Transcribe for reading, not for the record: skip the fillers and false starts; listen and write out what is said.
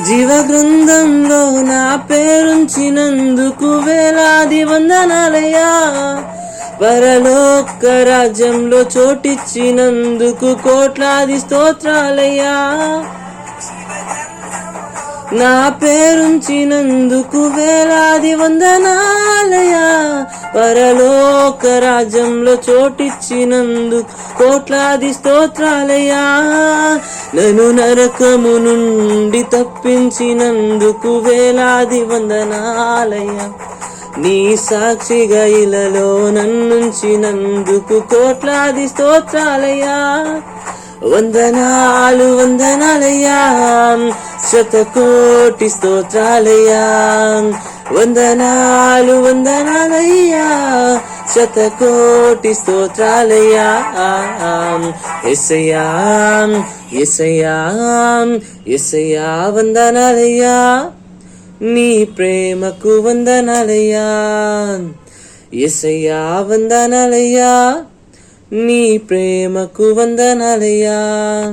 జీవ గ్రంథంలో నా పేరుంచినందుకు వేలాది వందనాలయ్యా. పరలోక రాజ్యంలో చోటిచ్చినందుకు కోట్లాది స్తోత్రాలయ్యా. నా పేరుంచినందుకు వేలాది వందనాలయ్యా. పరలోక రాజ్యంలో చోటిచ్చినందుకు కోట్లాది స్తోత్రాలయ్యా. నన్ను నరకము నుండి తప్పించినందుకు వేలాది వందనాలయ్యా. నీ సాక్షిగా ఇలలో నన్నుంచినందుకు కోట్లాది స్తోత్రాలయ్యా. వందనాలు వందనాలయ్యా, శతకోటి స్తోత్రాలయ్యా. వందనాలు వందనాలయ్యా, శతకోటి స్తోత్రాలయ్యా. యేసయ్యా యేసయ్యా యేసయ్యా వందనాలయ్యా. నీ ప్రేమకు వందనాలయ్యా. యేసయ్యా వందనాలయ్యా. నీ ప్రేమకు వందనాలయ్యా.